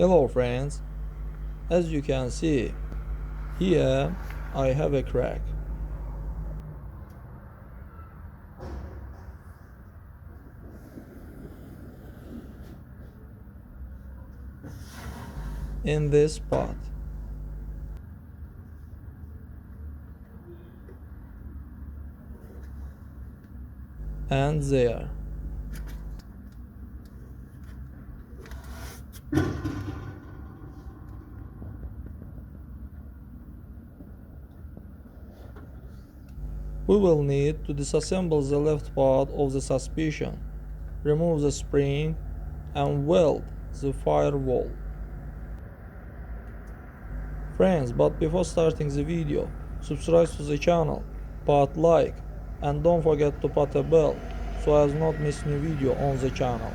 Hello friends, as you can see, here I have a crack. In this spot. And there. We will need to disassemble the left part of the suspension, remove the spring, and weld the firewall. Friends, but before starting the video, subscribe to the channel, put like, and don't forget to put a bell so as not miss new video on the channel.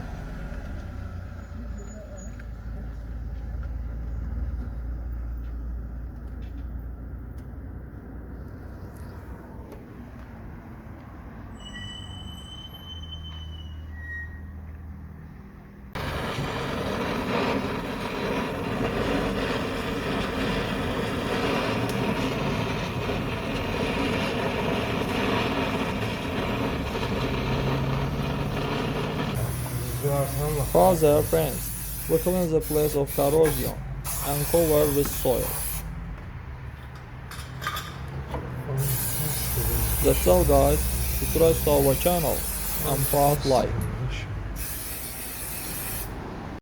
Further, friends, we clean the place of corrosion and cover with soil. That's all guys, subscribe to our channel and put like.